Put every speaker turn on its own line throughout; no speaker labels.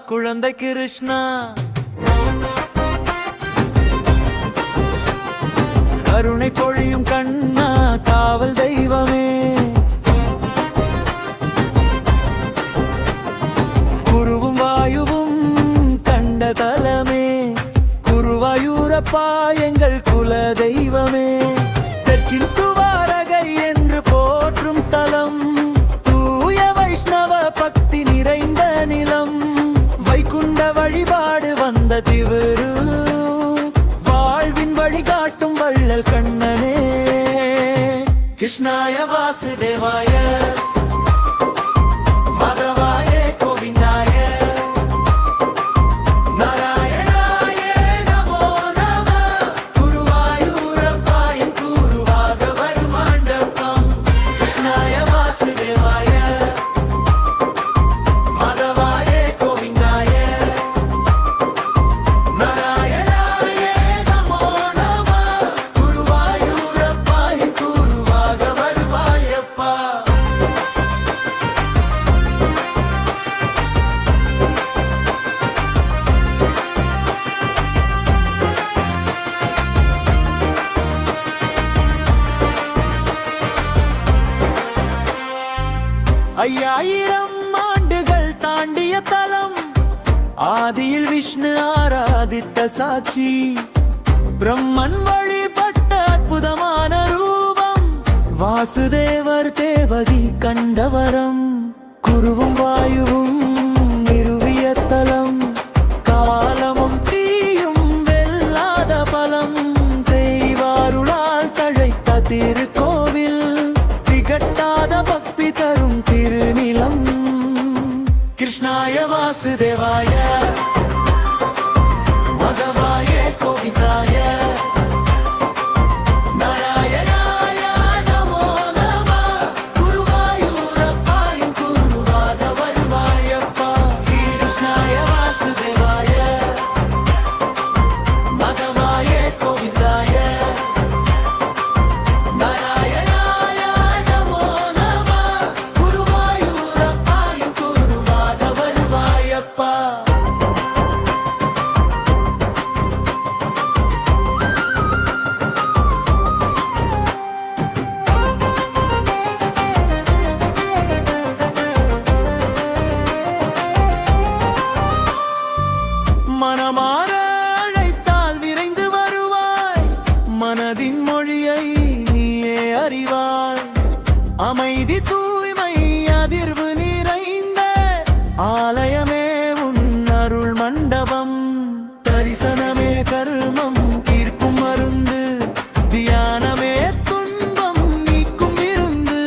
குழந்தை கிருஷ்ணா கருணை பொழியும் கண்ணா காவல் தெய்வமே குருவும் வாயுவும் கண்ட தலமே குருவாயூரப்பா எங்கள் குல தெய்வமே தெற்கின் துவாரகை என்று போற்றும் தலம் தூய வைஷ்ணவ பக்தி நிறைந்த நிலம் வைகுண்ட வழிபாடு வந்த திவரு வாழ்வின் வழிகாட்டும் வள்ளல் கண்ணனே கிருஷ்ணாய வாசுதேவாய ஐயாயிரம் ஆண்டுகள் தாண்டிய தலம் ஆதியில் விஷ்ணு ஆராதித்த சாட்சி பிரம்மன் வழிபட்ட அற்புதமான ரூபம் வாசுதேவர் தேவகி கண்டவரம் குருவும் வாயுவும் நிறுவிய தலம் காலமும் தீயும் வெல்லாத பலம் தெய்வாருளால் தழைத்த திருக்கோவில் திகட்டாத பக்தி தரும் திருநிலம் கிருஷ்ணாய வாசுதேவாய மதவாய கோவிந்தாய நாராயணாய நமோ நம குருவாயூரப்பா என் குருவாக வருவாயப்பா கிருஷ்ணாய வாசுதேவாய மதவாய கோவிந்தாய மனமாற அழைத்தால் விரைந்து வருவாய் மனதின் மொழியை நீயே அறிவாய் அமைதி தூய்மை அதிர்வு நிறைந்த ஆலயமே உன் அருள் மண்டபம் தரிசனமே கர்மம் தீர்க்கும் மருந்து தியானமே துன்பம் நீக்கும் விருந்து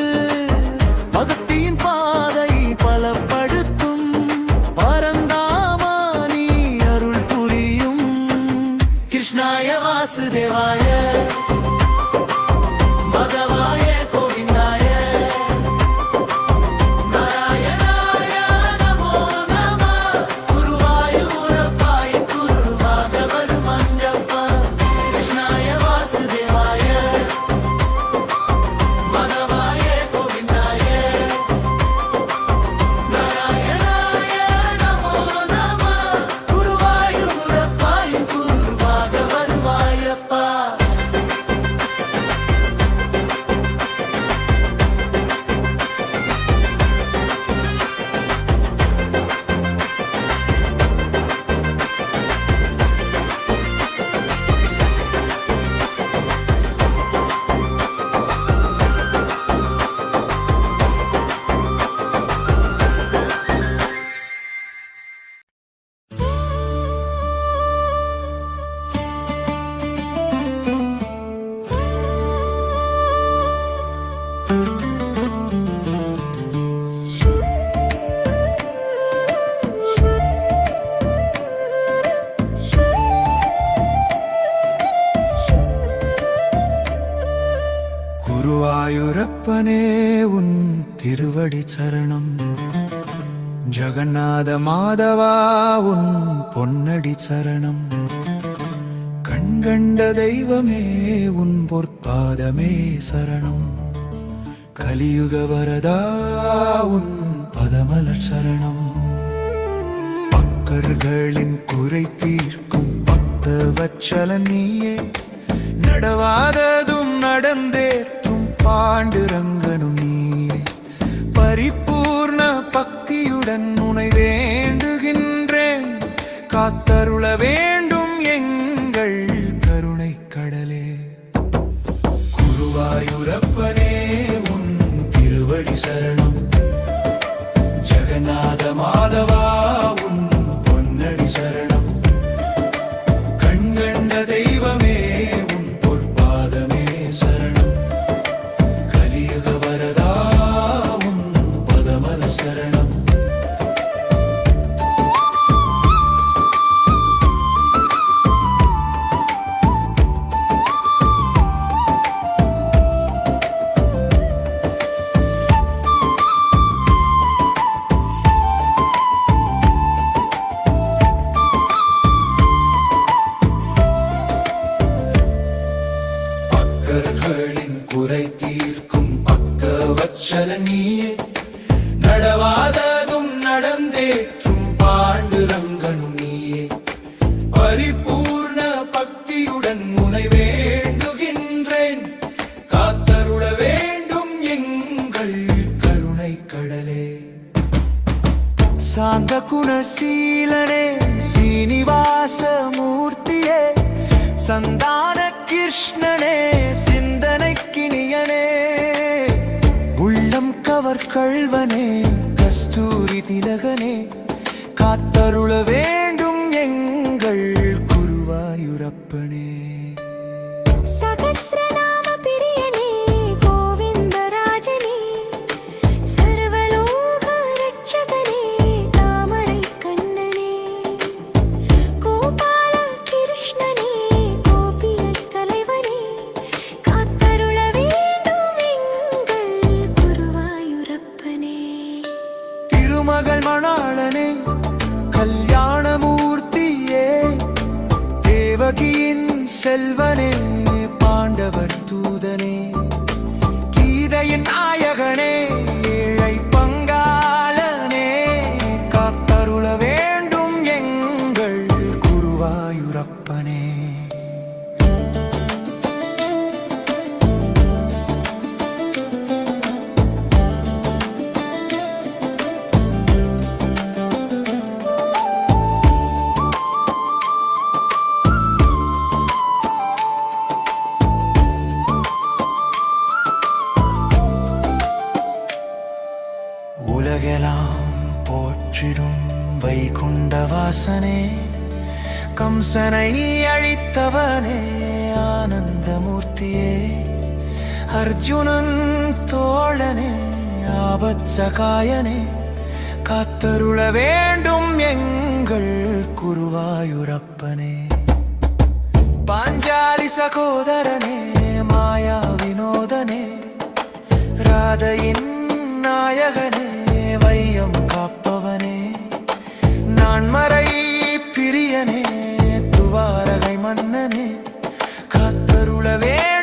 பக்தியின் பாதை பலப்படுத்தும் பரந்தாமா நீ அருள் புரியும் கிருஷ்ணாய வாசுதேவாய மதவாய கோவிந்தாய நாராயணாய நமோ நம குருவாயூரப்பா என் குருவாக வருமஞ்சப்பா கிருஷ்ணாய வாசுதேவாய மதவாய கோவிந்தாய நாராயணாய நமோ நம குருவாயூரப்பா என் குருவாக வருவாயப்பா குருவாயூரப்பனே உன் திருவடி சரணம் ஜகநாத மாதவா உன் பொன்னடி சரணம் கண்கண்ட தெய்வமே உன் பொற்பாதமே சரணம் கலியுக வரதா உன் பதமலர் சரணம் பக்தர்களின் குறை தீர்க்கும் பக்தவத்சலன் நீயே. நடவாததும் நடந்தேற்றும் பாண்டுரங்கனும் நீயே. பரிபூர்ண பக்தியுடன் உனை வேண்டுகின்றேன், காத்தருள வேண்டும் எங்கள் கருணை கடலே. குருவாயூரப்பனே உன் திருவடி சரணம். ஜெகநாத மாதவா உன் பொன்னடி சரணம். கண்கண்ட தெய்வமே உன் பொற்பாதமே சரணம். கலியுக வரதா உன் பதமல சரணம். பக்தர்களின் குறை தீர்க்கும் பக்தவத்சலன் நீயே. நடவாததும் நடந்தேற்றும் பாண்டுரங்கனும் நீயே. பரிபூர்ண பக்தியுடன் உனை வேண்டுகின்றேன், காத்தருள வேண்டும் எங்கள் கருணை கடலே. சாந்த குணசீலனே சீனிவாச மூர்த்தியே. சந்தான கிருஷ்ணனே சிந்தனை கிணியனே. உள்ளம் கவர் கள்வனே கஸ்தூரி திலகனே. காத்தருள வேண்டும் எங்கள் குருவாயூரப்பனே.
சகஸ்ரநாம பிரியனே கோவிந்தராஜனே. சர்வலோக ரட்சகனே தாமரை கண்ணனே. கோபால கிருஷ்ணனே கோபியர் தலைவனே. காத்தருள வேண்டும் எங்கள் குருவாயூரப்பனே.
திருமகள் மணாளனே கல்யாணமூர்த்தியே. தேவகியின் செல்வனே பாண்டவர் தூதனே. கீதையின் நாயகனே ஏழை பங்காளனே. காத்தருள வேண்டும் எங்கள் குருவாயூரப்பனே. உலகெல்லாம் போற்றிடும் வைகுண்டவாசனே. கம்சனை அழித்தவனே ஆனந்தமூர்த்தியே. அர்ஜுனன் தோழனே ஆபத்சகாயனே. காத்தருள வேண்டும் எங்கள் குருவாயூரப்பனே. பாஞ்சாலி சகோதரனே மாயா வினோதனே. ராதையின் நாயகனே வையம் காப்பவனே. நான்மறை பிரியனே துவாரகை மன்னனே. காத்தருள வேண்டும்